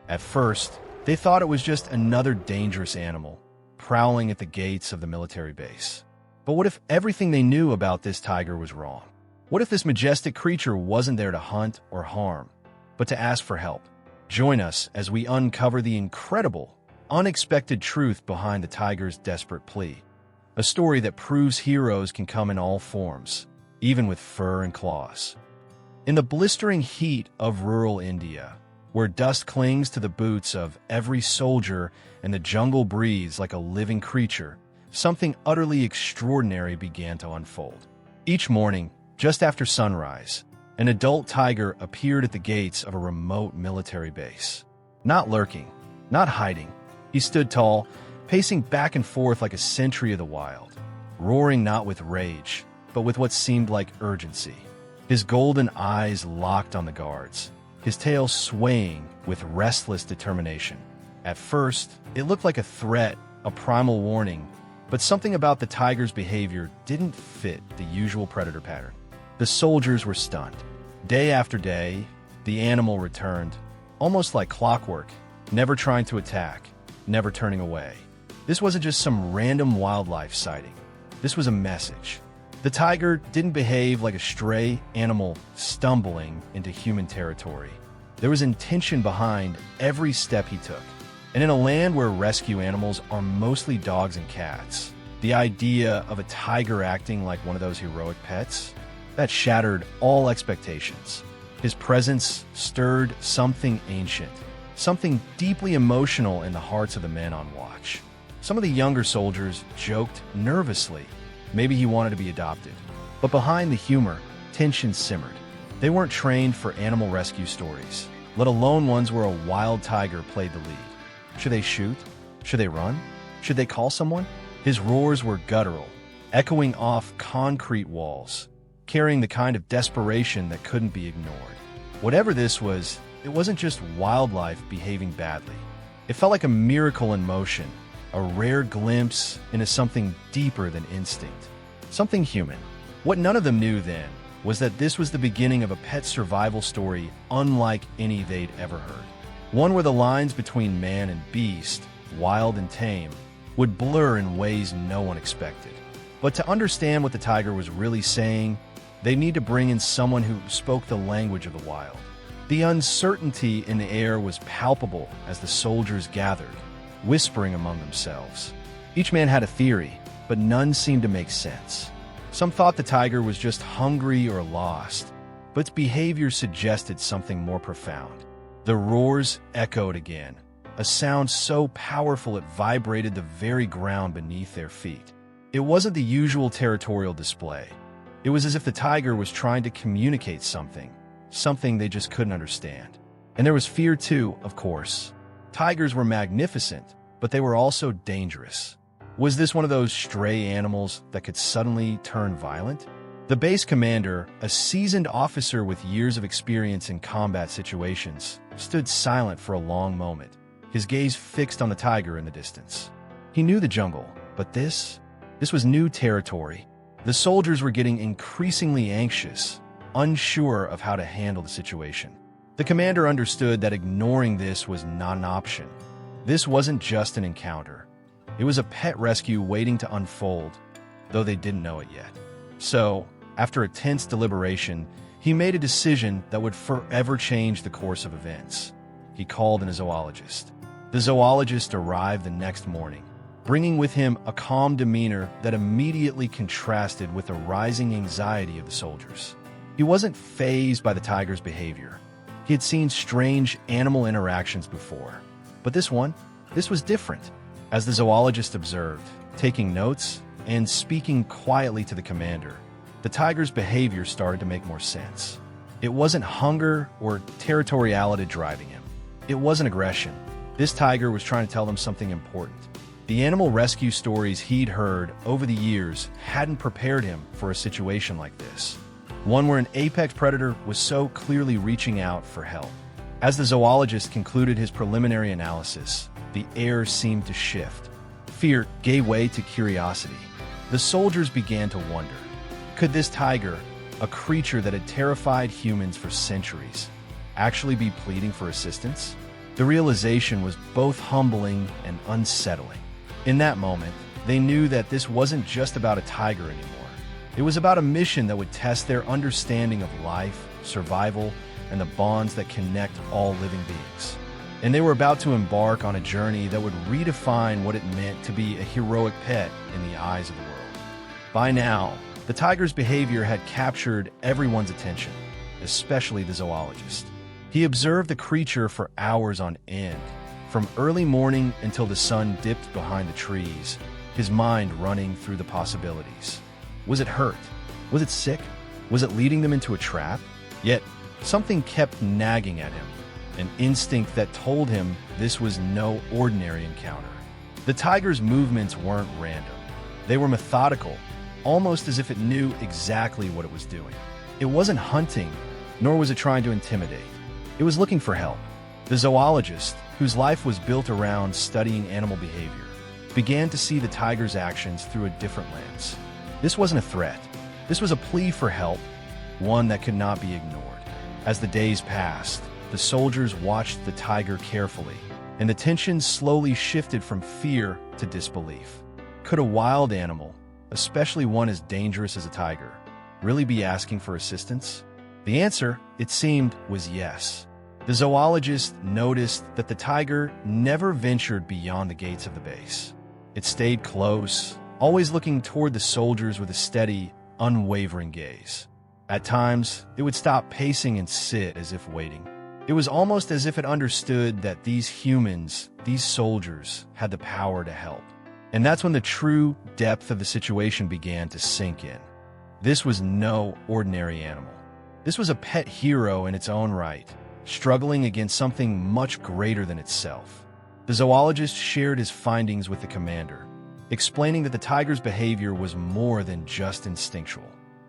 At first, they thought it was just another dangerous animal prowling at the gates of the military base. But what if everything they knew about this tiger was wrong? What if this majestic creature wasn't there to hunt or harm, but to ask for help? Join us as we uncover the incredible, unexpected truth behind the tiger's desperate plea. A story that proves heroes can come in all forms, even with fur and claws. In the blistering heat of rural India, where dust clings to the boots of every soldier and the jungle breathes like a living creature, something utterly extraordinary began to unfold. Each morning, just after sunrise, an adult tiger appeared at the gates of a remote military base. Not lurking, not hiding, he stood tall, pacing back and forth like a sentry of the wild, roaring not with rage, but with what seemed like urgency. His golden eyes locked on the guards, his tail swaying with restless determination. At first, it looked like a threat, a primal warning, but something about the tiger's behavior didn't fit the usual predator pattern. The soldiers were stunned. Day after day, the animal returned, almost like clockwork, never trying to attack, never turning away. This wasn't just some random wildlife sighting. This was a message. The tiger didn't behave like a stray animal stumbling into human territory. There was intention behind every step he took. And in a land where rescue animals are mostly dogs and cats, the idea of a tiger acting like one of those heroic pets, that shattered all expectations. His presence stirred something ancient, something deeply emotional in the hearts of the men on watch. Some of the younger soldiers joked nervously. Maybe he wanted to be adopted. But behind the humor, tension simmered. They weren't trained for animal rescue stories, let alone ones where a wild tiger played the lead. Should they shoot? Should they run? Should they call someone? His roars were guttural, echoing off concrete walls, carrying the kind of desperation that couldn't be ignored. Whatever this was, it wasn't just wildlife behaving badly. It felt like a miracle in motion, a rare glimpse into something deeper than instinct, something human. What none of them knew then was that this was the beginning of a pet survival story unlike any they'd ever heard. One where the lines between man and beast, wild and tame, would blur in ways no one expected. But to understand what the tiger was really saying, they need to bring in someone who spoke the language of the wild. The uncertainty in the air was palpable as the soldiers gathered, whispering among themselves. Each man had a theory, but none seemed to make sense. Some thought the tiger was just hungry or lost, but its behavior suggested something more profound. The roars echoed again, a sound so powerful it vibrated the very ground beneath their feet. It wasn't the usual territorial display. It was as if the tiger was trying to communicate something they just couldn't understand. And there was fear too, of course. Tigers were magnificent, but they were also dangerous. Was this one of those stray animals that could suddenly turn violent? The base commander, a seasoned officer with years of experience in combat situations, stood silent for a long moment, his gaze fixed on the tiger in the distance. He knew the jungle, but this was new territory. The soldiers were getting increasingly anxious, unsure of how to handle the situation. The commander understood that ignoring this was not an option. This wasn't just an encounter. It was a pet rescue waiting to unfold, though they didn't know it yet. So, after a tense deliberation, he made a decision that would forever change the course of events. He called in a zoologist. The zoologist arrived the next morning, bringing with him a calm demeanor that immediately contrasted with the rising anxiety of the soldiers. He wasn't fazed by the tiger's behavior. He had seen strange animal interactions before. But this was different. As the zoologist observed, taking notes and speaking quietly to the commander, the tiger's behavior started to make more sense. It wasn't hunger or territoriality driving him. It wasn't aggression. This tiger was trying to tell them something important. The animal rescue stories he'd heard over the years hadn't prepared him for a situation like this, one where an apex predator was so clearly reaching out for help. As the zoologist concluded his preliminary analysis, the air seemed to shift. Fear gave way to curiosity. The soldiers began to wonder, could this tiger, a creature that had terrified humans for centuries, actually be pleading for assistance? The realization was both humbling and unsettling. In that moment, they knew that this wasn't just about a tiger anymore. It was about a mission that would test their understanding of life, survival, and the bonds that connect all living beings. And they were about to embark on a journey that would redefine what it meant to be a heroic pet in the eyes of the world. By now, the tiger's behavior had captured everyone's attention, especially the zoologist. He observed the creature for hours on end, from early morning until the sun dipped behind the trees, his mind running through the possibilities. Was it hurt? Was it sick? Was it leading them into a trap? Yet, something kept nagging at him, an instinct that told him this was no ordinary encounter. The tiger's movements weren't random. They were methodical, almost as if it knew exactly what it was doing. It wasn't hunting, nor was it trying to intimidate. It was looking for help. The zoologist, whose life was built around studying animal behavior, began to see the tiger's actions through a different lens. This wasn't a threat. This was a plea for help, one that could not be ignored. As the days passed, the soldiers watched the tiger carefully, and the tension slowly shifted from fear to disbelief. Could a wild animal, especially one as dangerous as a tiger, really be asking for assistance? The answer, it seemed, was yes. The zoologist noticed that the tiger never ventured beyond the gates of the base. It stayed close, always looking toward the soldiers with a steady, unwavering gaze. At times, it would stop pacing and sit as if waiting. It was almost as if it understood that these humans, these soldiers, had the power to help. And that's when the true depth of the situation began to sink in. This was no ordinary animal. This was a pet hero in its own right, struggling against something much greater than itself. The zoologist shared his findings with the commander, explaining that the tiger's behavior was more than just instinctual.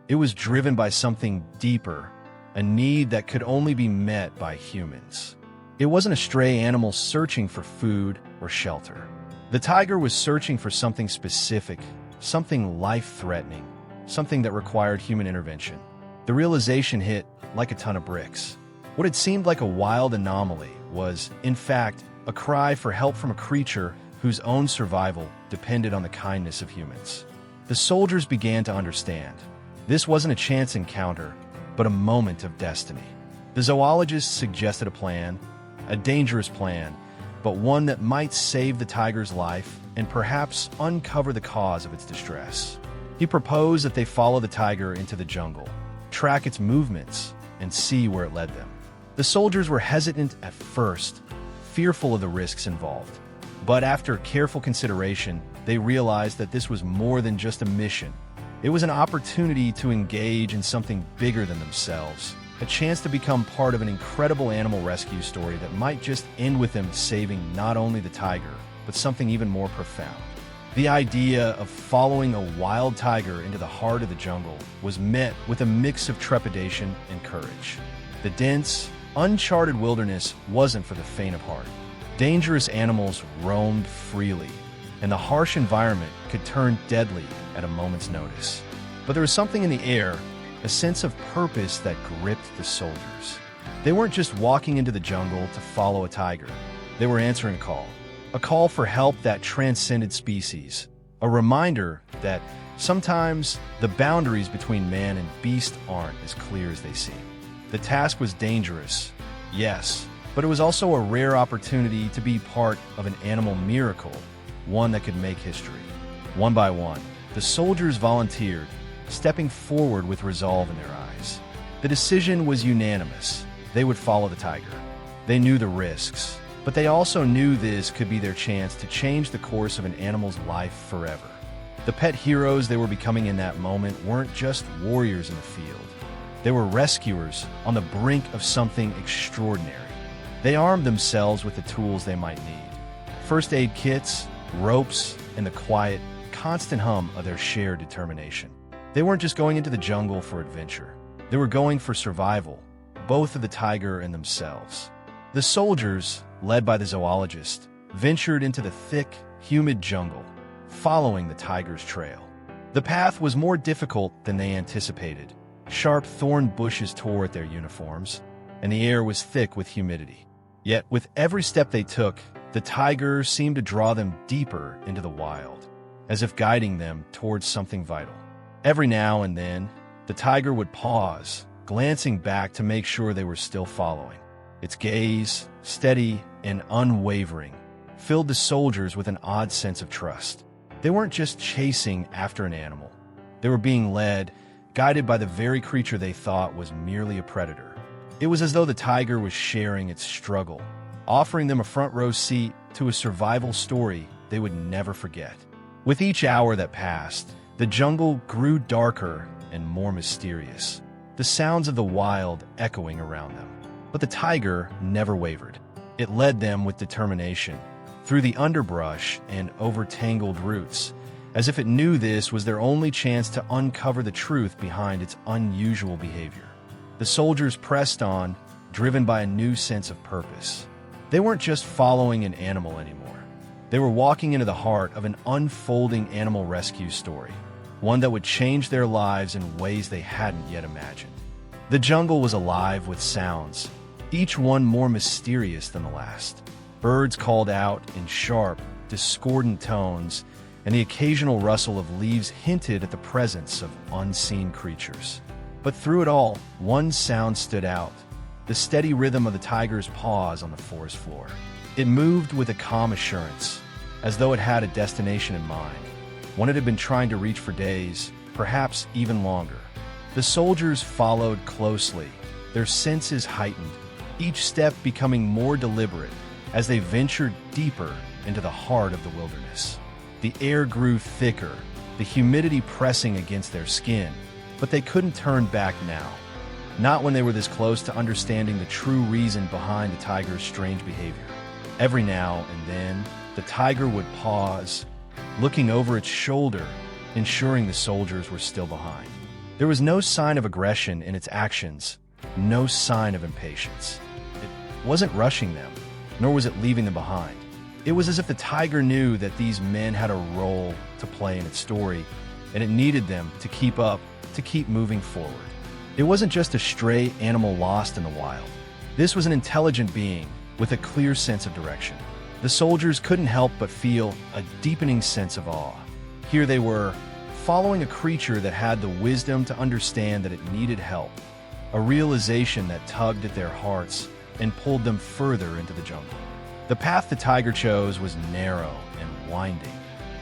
It was driven by something deeper, a need that could only be met by humans. It wasn't a stray animal searching for food or shelter. The tiger was searching for something specific, something life-threatening, something that required human intervention. The realization hit like a ton of bricks. What had seemed like a wild anomaly was, in fact, a cry for help from a creature whose own survival depended on the kindness of humans. The soldiers began to understand. This wasn't a chance encounter, but a moment of destiny. The zoologist suggested a plan, a dangerous plan, but one that might save the tiger's life and perhaps uncover the cause of its distress. He proposed that they follow the tiger into the jungle, track its movements, and see where it led them. The soldiers were hesitant at first, fearful of the risks involved. But after careful consideration, they realized that this was more than just a mission. It was an opportunity to engage in something bigger than themselves, a chance to become part of an incredible animal rescue story that might just end with them saving not only the tiger, but something even more profound. The idea of following a wild tiger into the heart of the jungle was met with a mix of trepidation and courage. The dense, uncharted wilderness wasn't for the faint of heart. Dangerous animals roamed freely, and the harsh environment could turn deadly at a moment's notice. But there was something in the air, a sense of purpose that gripped the soldiers. They weren't just walking into the jungle to follow a tiger. They were answering a call for help that transcended species, a reminder that sometimes the boundaries between man and beast aren't as clear as they seem. The task was dangerous, yes, but it was also a rare opportunity to be part of an animal miracle, one that could make history. One by one, the soldiers volunteered, stepping forward with resolve in their eyes. The decision was unanimous. They would follow the tiger. They knew the risks, but they also knew this could be their chance to change the course of an animal's life forever. The pet heroes they were becoming in that moment weren't just warriors in the field. They were rescuers on the brink of something extraordinary. They armed themselves with the tools they might need: first aid kits, ropes, and the quiet, constant hum of their shared determination. They weren't just going into the jungle for adventure. They were going for survival, both of the tiger and themselves. The soldiers, led by the zoologist, ventured into the thick, humid jungle, following the tiger's trail. The path was more difficult than they anticipated. Sharp thorn bushes tore at their uniforms, and the air was thick with humidity. Yet, with every step they took, the tiger seemed to draw them deeper into the wild, as if guiding them towards something vital. Every now and then, the tiger would pause, glancing back to make sure they were still following. Its gaze, steady and unwavering, filled the soldiers with an odd sense of trust. They weren't just chasing after an animal. They were being led, guided by the very creature they thought was merely a predator. It was as though the tiger was sharing its struggle, offering them a front-row seat to a survival story they would never forget. With each hour that passed, the jungle grew darker and more mysterious, the sounds of the wild echoing around them. But the tiger never wavered. It led them with determination, through the underbrush and over tangled roots, as if it knew this was their only chance to uncover the truth behind its unusual behavior. The soldiers pressed on, driven by a new sense of purpose. They weren't just following an animal anymore. They were walking into the heart of an unfolding animal rescue story, one that would change their lives in ways they hadn't yet imagined. The jungle was alive with sounds, each one more mysterious than the last. Birds called out in sharp, discordant tones, and the occasional rustle of leaves hinted at the presence of unseen creatures. But through it all, one sound stood out: the steady rhythm of the tiger's paws on the forest floor. It moved with a calm assurance, as though it had a destination in mind, one it had been trying to reach for days, perhaps even longer. The soldiers followed closely, their senses heightened, each step becoming more deliberate as they ventured deeper into the heart of the wilderness. The air grew thicker, the humidity pressing against their skin, but they couldn't turn back now. Not when they were this close to understanding the true reason behind the tiger's strange behavior. Every now and then, the tiger would pause, looking over its shoulder, ensuring the soldiers were still behind. There was no sign of aggression in its actions, no sign of impatience. It wasn't rushing them, nor was it leaving them behind. It was as if the tiger knew that these men had a role to play in its story, and it needed them to keep up, to keep moving forward. It wasn't just a stray animal lost in the wild. This was an intelligent being with a clear sense of direction. The soldiers couldn't help but feel a deepening sense of awe. Here they were, following a creature that had the wisdom to understand that it needed help, a realization that tugged at their hearts and pulled them further into the jungle. The path the tiger chose was narrow and winding,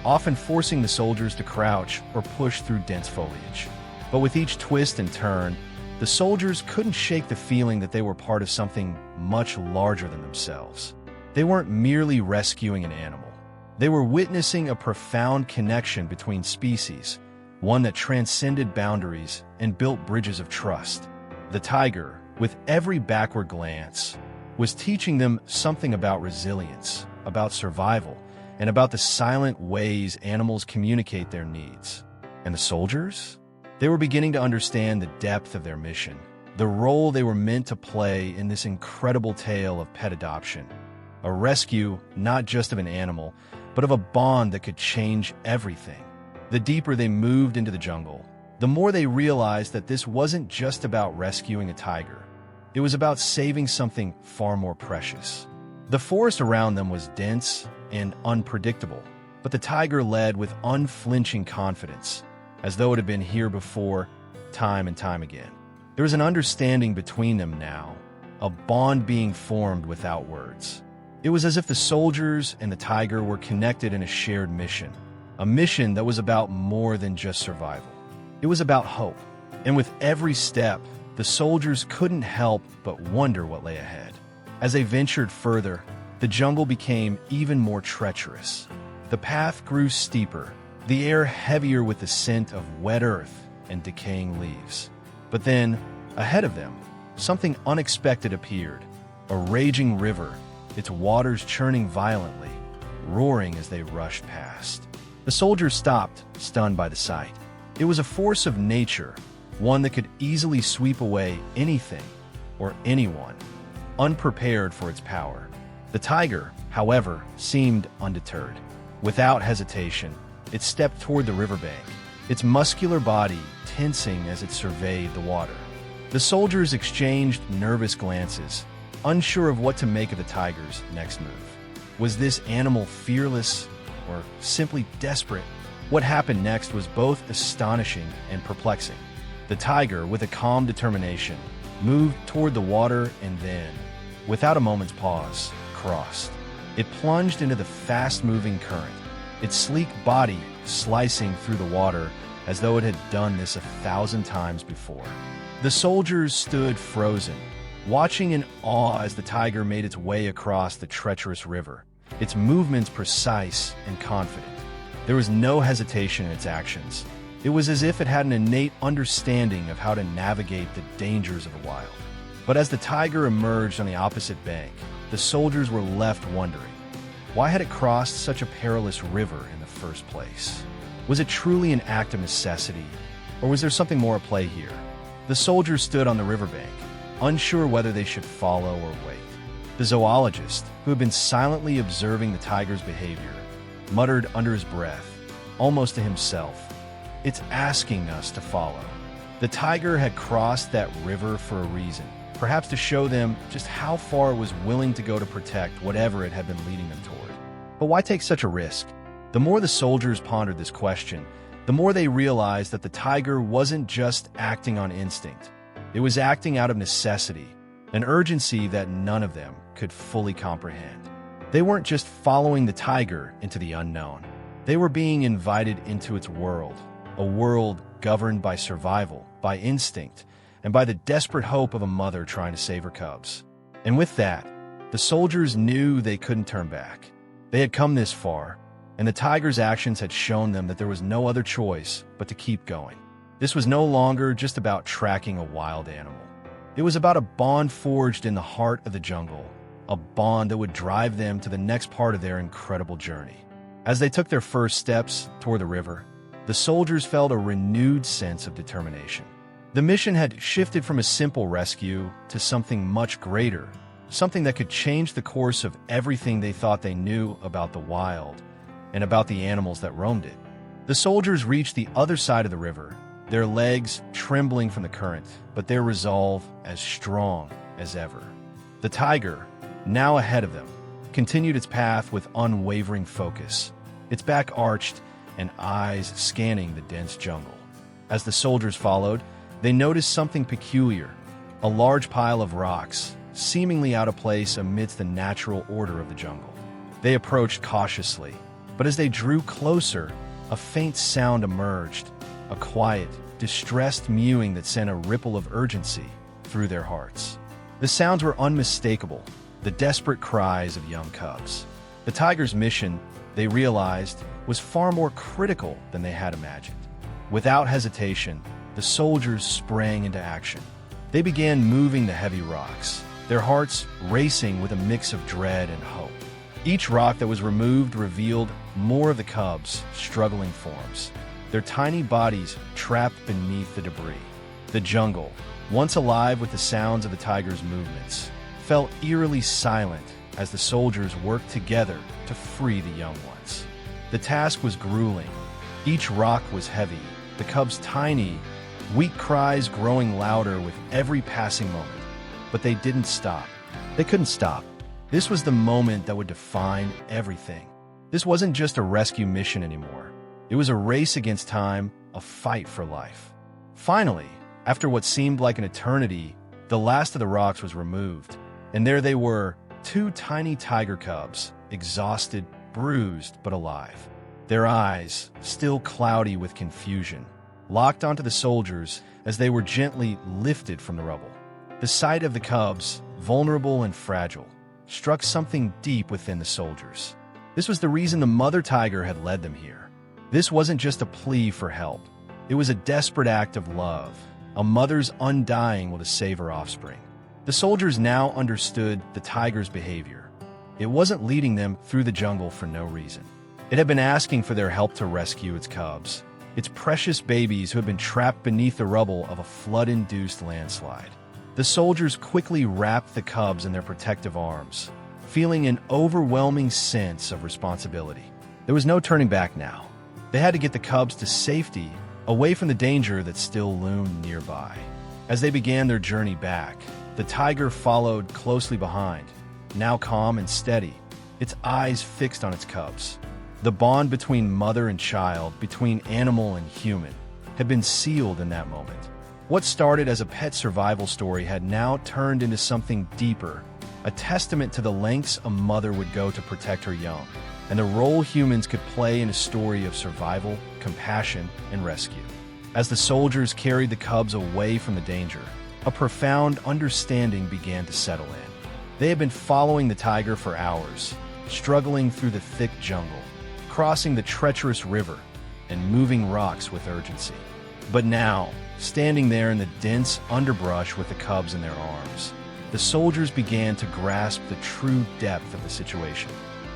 often forcing the soldiers to crouch or push through dense foliage. But with each twist and turn, the soldiers couldn't shake the feeling that they were part of something much larger than themselves. They weren't merely rescuing an animal. They were witnessing a profound connection between species, one that transcended boundaries and built bridges of trust. The tiger, with every backward glance, was teaching them something about resilience, about survival, and about the silent ways animals communicate their needs. And the soldiers? They were beginning to understand the depth of their mission, the role they were meant to play in this incredible tale of pet adoption. A rescue not just of an animal, but of a bond that could change everything. The deeper they moved into the jungle, the more they realized that this wasn't just about rescuing a tiger. It was about saving something far more precious. The forest around them was dense and unpredictable, but the tiger led with unflinching confidence, as though it had been here before, time and time again. There was an understanding between them now, a bond being formed without words. It was as if the soldiers and the tiger were connected in a shared mission, a mission that was about more than just survival. It was about hope, and with every step, the soldiers couldn't help but wonder what lay ahead. As they ventured further, the jungle became even more treacherous. The path grew steeper, the air heavier with the scent of wet earth and decaying leaves. But then, ahead of them, something unexpected appeared, a raging river, its waters churning violently, roaring as they rushed past. The soldiers stopped, stunned by the sight. It was a force of nature, one that could easily sweep away anything or anyone, unprepared for its power. The tiger, however, seemed undeterred. Without hesitation, it stepped toward the riverbank, its muscular body tensing as it surveyed the water. The soldiers exchanged nervous glances, unsure of what to make of the tiger's next move. Was this animal fearless or simply desperate? What happened next was both astonishing and perplexing. The tiger, with a calm determination, moved toward the water and then, without a moment's pause, crossed. It plunged into the fast-moving current, its sleek body slicing through the water as though it had done this 1,000 times before. The soldiers stood frozen, watching in awe as the tiger made its way across the treacherous river, its movements precise and confident. There was no hesitation in its actions. It was as if it had an innate understanding of how to navigate the dangers of the wild. But as the tiger emerged on the opposite bank, the soldiers were left wondering, why had it crossed such a perilous river in the first place? Was it truly an act of necessity, or was there something more at play here? The soldiers stood on the riverbank, unsure whether they should follow or wait. The zoologist, who had been silently observing the tiger's behavior, muttered under his breath, almost to himself, "It's asking us to follow." The tiger had crossed that river for a reason, perhaps to show them just how far it was willing to go to protect whatever it had been leading them toward. But why take such a risk? The more the soldiers pondered this question, the more they realized that the tiger wasn't just acting on instinct. It was acting out of necessity, an urgency that none of them could fully comprehend. They weren't just following the tiger into the unknown. They were being invited into its world, a world governed by survival, by instinct, and by the desperate hope of a mother trying to save her cubs. And with that, the soldiers knew they couldn't turn back. They had come this far, and the tiger's actions had shown them that there was no other choice but to keep going. This was no longer just about tracking a wild animal. It was about a bond forged in the heart of the jungle, a bond that would drive them to the next part of their incredible journey. As they took their first steps toward the river, the soldiers felt a renewed sense of determination. The mission had shifted from a simple rescue to something much greater, something that could change the course of everything they thought they knew about the wild and about the animals that roamed it. The soldiers reached the other side of the river, their legs trembling from the current, but their resolve as strong as ever. The tiger, now ahead of them, continued its path with unwavering focus, its back arched and eyes scanning the dense jungle. As the soldiers followed, they noticed something peculiar, a large pile of rocks, seemingly out of place amidst the natural order of the jungle. They approached cautiously, but as they drew closer, a faint sound emerged, a quiet, distressed mewing that sent a ripple of urgency through their hearts. The sounds were unmistakable, the desperate cries of young cubs. The tiger's mission, they realized, was far more critical than they had imagined. Without hesitation, the soldiers sprang into action. They began moving the heavy rocks, their hearts racing with a mix of dread and hope. Each rock that was removed revealed more of the cubs' struggling forms, their tiny bodies trapped beneath the debris. The jungle, once alive with the sounds of the tiger's movements, felt eerily silent as the soldiers worked together to free the young ones. The task was grueling. Each rock was heavy, the cubs' tiny, weak cries growing louder with every passing moment. But they didn't stop. They couldn't stop. This was the moment that would define everything. This wasn't just a rescue mission anymore. It was a race against time, a fight for life. Finally, after what seemed like an eternity, the last of the rocks was removed, and there they were, two tiny tiger cubs, exhausted, bruised, but alive. Their eyes, still cloudy with confusion, locked onto the soldiers as they were gently lifted from the rubble. The sight of the cubs, vulnerable and fragile, struck something deep within the soldiers. This was the reason the mother tiger had led them here. This wasn't just a plea for help. It was a desperate act of love, a mother's undying will to save her offspring. The soldiers now understood the tiger's behavior. It wasn't leading them through the jungle for no reason. It had been asking for their help to rescue its cubs, its precious babies who had been trapped beneath the rubble of a flood-induced landslide. The soldiers quickly wrapped the cubs in their protective arms, feeling an overwhelming sense of responsibility. There was no turning back now. They had to get the cubs to safety, away from the danger that still loomed nearby. As they began their journey back, The tiger followed closely behind, now calm and steady, its eyes fixed on its cubs. The bond between mother and child, between animal and human, had been sealed in that moment. What started as a pet survival story had now turned into something deeper, a testament to the lengths a mother would go to protect her young, and the role humans could play in a story of survival, compassion, and rescue. As the soldiers carried the cubs away from the danger, a profound understanding began to settle in. They had been following the tiger for hours, struggling through the thick jungle, crossing the treacherous river, and moving rocks with urgency. But now, standing there in the dense underbrush with the cubs in their arms, the soldiers began to grasp the true depth of the situation.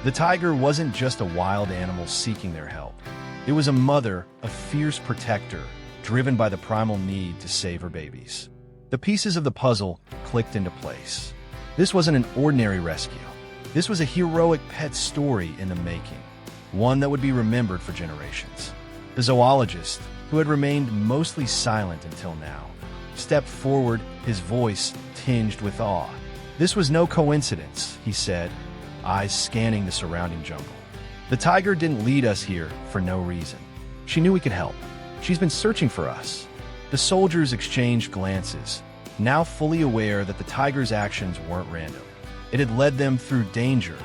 The tiger wasn't just a wild animal seeking their help. It was a mother, a fierce protector, driven by the primal need to save her babies. The pieces of the puzzle clicked into place. This wasn't an ordinary rescue. This was a heroic pet story in the making, one that would be remembered for generations. The zoologist, who had remained mostly silent until now, stepped forward, his voice tinged with awe. "This was no coincidence," he said, eyes scanning the surrounding jungle. "The tiger didn't lead us here for no reason. She knew we could help. She's been searching for us." The soldiers exchanged glances, now fully aware that the tiger's actions weren't random. It had led them through danger,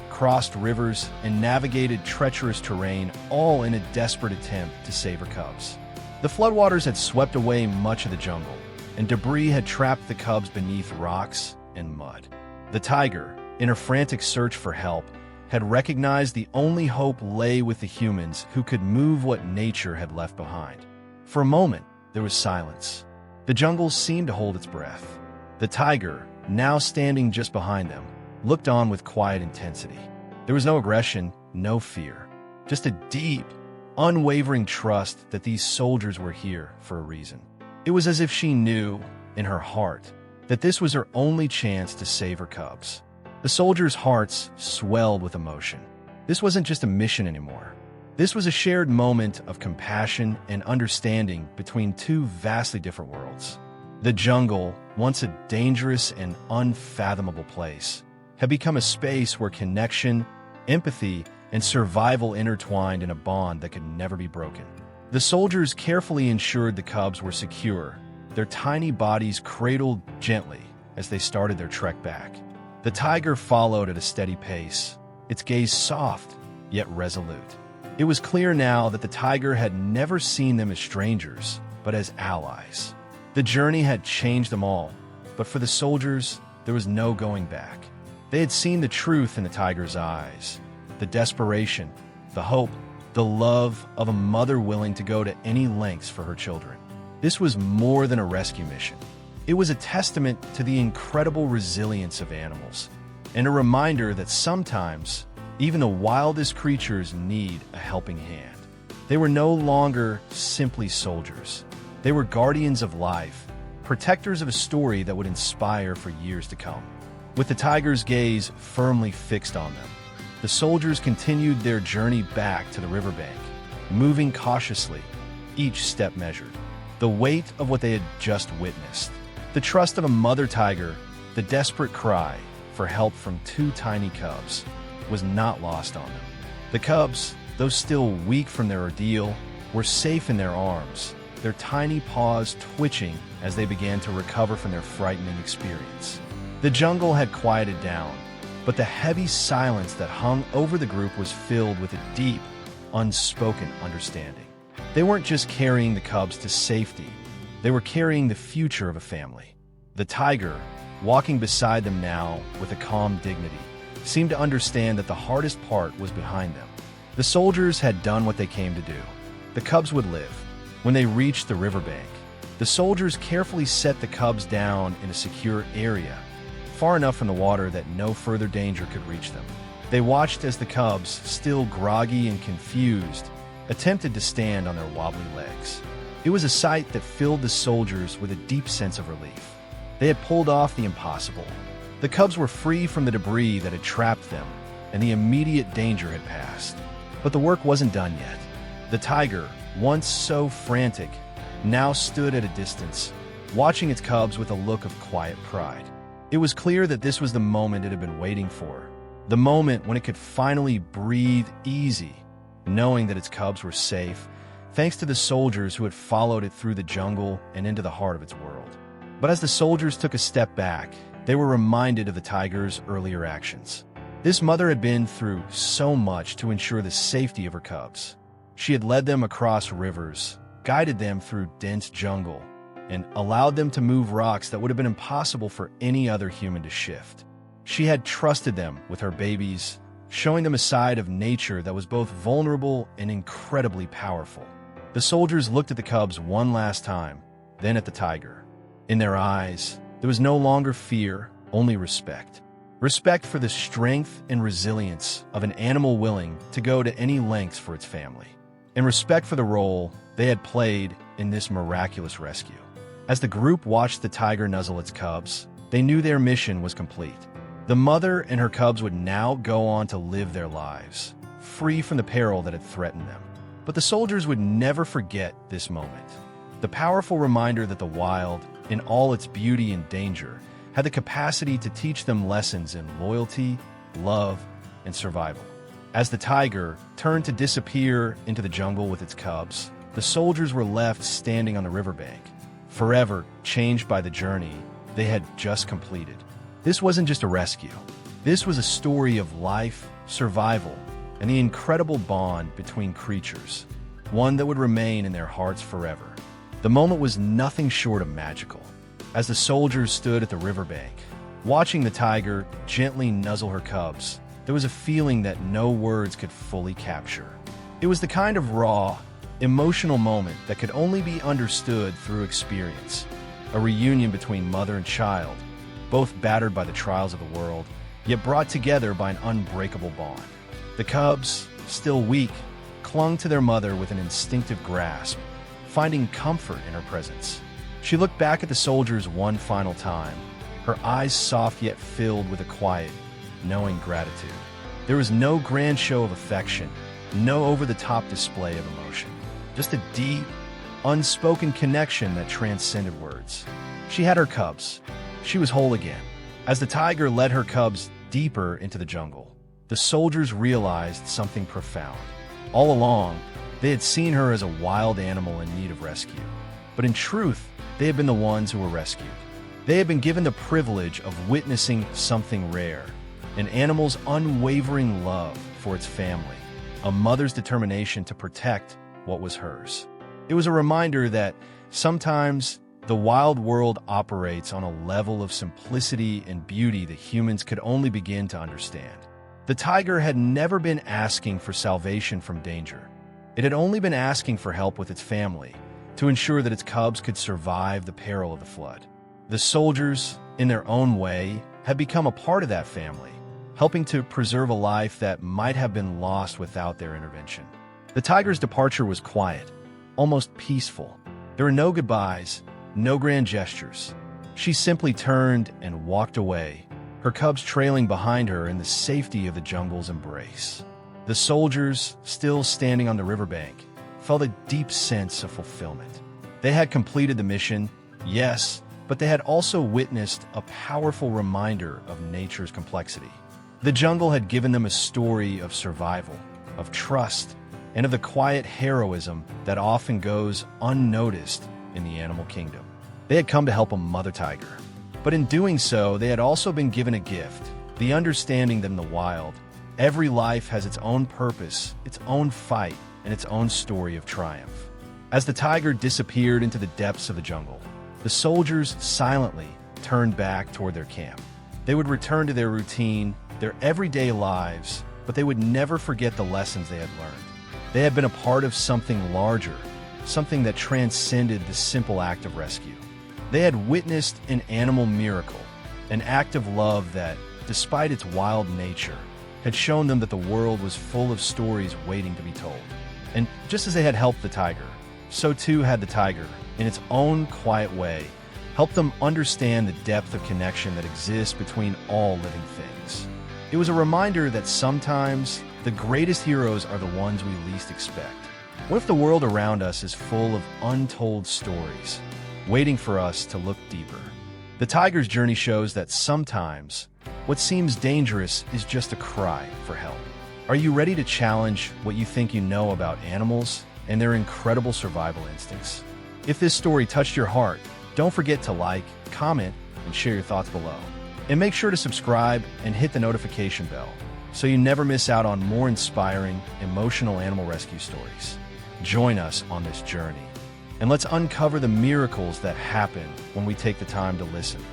crossed rivers, and navigated treacherous terrain, all in a desperate attempt to save her cubs. The floodwaters had swept away much of the jungle, and debris had trapped the cubs beneath rocks and mud. The tiger, in her frantic search for help, had recognized the only hope lay with the humans who could move what nature had left behind. For a moment, there was silence. The jungle seemed to hold its breath. The tiger, now standing just behind them, looked on with quiet intensity. There was no aggression, no fear, just a deep, unwavering trust that these soldiers were here for a reason. It was as if she knew, in her heart, that this was her only chance to save her cubs. The soldiers' hearts swelled with emotion. This wasn't just a mission anymore. This was a shared moment of compassion and understanding between two vastly different worlds. The jungle, once a dangerous and unfathomable place, had become a space where connection, empathy, and survival intertwined in a bond that could never be broken. The soldiers carefully ensured the cubs were secure, their tiny bodies cradled gently as they started their trek back. The tiger followed at a steady pace, its gaze soft yet resolute. It was clear now that the tiger had never seen them as strangers, but as allies. The journey had changed them all, but for the soldiers, there was no going back. They had seen the truth in the tiger's eyes, the desperation, the hope, the love of a mother willing to go to any lengths for her children. This was more than a rescue mission. It was a testament to the incredible resilience of animals, and a reminder that sometimes even the wildest creatures need a helping hand. They were no longer simply soldiers. They were guardians of life, protectors of a story that would inspire for years to come. With the tiger's gaze firmly fixed on them, the soldiers continued their journey back to the riverbank, moving cautiously, each step measured. The weight of what they had just witnessed, the trust of a mother tiger, the desperate cry for help from two tiny cubs, was not lost on them. The cubs, though still weak from their ordeal, were safe in their arms, their tiny paws twitching as they began to recover from their frightening experience. The jungle had quieted down, but the heavy silence that hung over the group was filled with a deep, unspoken understanding. They weren't just carrying the cubs to safety, they were carrying the future of a family. The tiger, walking beside them now with a calm dignity, seemed to understand that the hardest part was behind them. The soldiers had done what they came to do. The cubs would live. When they reached the riverbank, the soldiers carefully set the cubs down in a secure area, far enough from the water that no further danger could reach them. They watched as the cubs, still groggy and confused, attempted to stand on their wobbly legs. It was a sight that filled the soldiers with a deep sense of relief. They had pulled off the impossible. The cubs were free from the debris that had trapped them, and the immediate danger had passed. But the work wasn't done yet. The tiger, once so frantic, now stood at a distance, watching its cubs with a look of quiet pride. It was clear that this was the moment it had been waiting for, the moment when it could finally breathe easy, knowing that its cubs were safe, thanks to the soldiers who had followed it through the jungle and into the heart of its world. But as the soldiers took a step back, they were reminded of the tiger's earlier actions. This mother had been through so much to ensure the safety of her cubs. She had led them across rivers, guided them through dense jungle, and allowed them to move rocks that would have been impossible for any other human to shift. She had trusted them with her babies, showing them a side of nature that was both vulnerable and incredibly powerful. The soldiers looked at the cubs one last time, then at the tiger. In their eyes, there was no longer fear, only respect. Respect for the strength and resilience of an animal willing to go to any lengths for its family. And respect for the role they had played in this miraculous rescue. As the group watched the tiger nuzzle its cubs, they knew their mission was complete. The mother and her cubs would now go on to live their lives, free from the peril that had threatened them. But the soldiers would never forget this moment. The powerful reminder that the wild, in all its beauty and danger, had the capacity to teach them lessons in loyalty, love, and survival. As the tiger turned to disappear into the jungle with its cubs, the soldiers were left standing on the riverbank, forever changed by the journey they had just completed. This wasn't just a rescue. This was a story of life, survival, and the incredible bond between creatures, one that would remain in their hearts forever. The moment was nothing short of magical. As the soldiers stood at the riverbank, watching the tiger gently nuzzle her cubs, there was a feeling that no words could fully capture. It was the kind of raw, emotional moment that could only be understood through experience. A reunion between mother and child, both battered by the trials of the world, yet brought together by an unbreakable bond. The cubs, still weak, clung to their mother with an instinctive grasp, finding comfort in her presence. She looked back at the soldiers one final time, her eyes soft yet filled with a quiet, knowing gratitude. There was no grand show of affection, no over-the-top display of emotion, just a deep, unspoken connection that transcended words. She had her cubs. She was whole again. As the tiger led her cubs deeper into the jungle, the soldiers realized something profound. All along, they had seen her as a wild animal in need of rescue. But in truth, they had been the ones who were rescued. They had been given the privilege of witnessing something rare, an animal's unwavering love for its family, a mother's determination to protect what was hers. It was a reminder that sometimes the wild world operates on a level of simplicity and beauty that humans could only begin to understand. The tiger had never been asking for salvation from danger. It had only been asking for help with its family, to ensure that its cubs could survive the peril of the flood. The soldiers, in their own way, had become a part of that family, helping to preserve a life that might have been lost without their intervention. The tiger's departure was quiet, almost peaceful. There were no goodbyes, no grand gestures. She simply turned and walked away, her cubs trailing behind her in the safety of the jungle's embrace. The soldiers, still standing on the riverbank, felt a deep sense of fulfillment. They had completed the mission, yes, but they had also witnessed a powerful reminder of nature's complexity. The jungle had given them a story of survival, of trust, and of the quiet heroism that often goes unnoticed in the animal kingdom. They had come to help a mother tiger, but in doing so, they had also been given a gift, the understanding that in the wild, every life has its own purpose, its own fight, and its own story of triumph. As the tiger disappeared into the depths of the jungle, the soldiers silently turned back toward their camp. They would return to their routine, their everyday lives, but they would never forget the lessons they had learned. They had been a part of something larger, something that transcended the simple act of rescue. They had witnessed an animal miracle, an act of love that, despite its wild nature, had shown them that the world was full of stories waiting to be told. And just as they had helped the tiger, so too had the tiger, in its own quiet way, helped them understand the depth of connection that exists between all living things. It was a reminder that sometimes the greatest heroes are the ones we least expect. What if the world around us is full of untold stories, waiting for us to look deeper. The tiger's journey shows that sometimes what seems dangerous is just a cry for help. Are you ready to challenge what you think you know about animals and their incredible survival instincts? If this story touched your heart, don't forget to like, comment, and share your thoughts below. And make sure to subscribe and hit the notification bell so you never miss out on more inspiring, emotional animal rescue stories. Join us on this journey, and let's uncover the miracles that happen when we take the time to listen.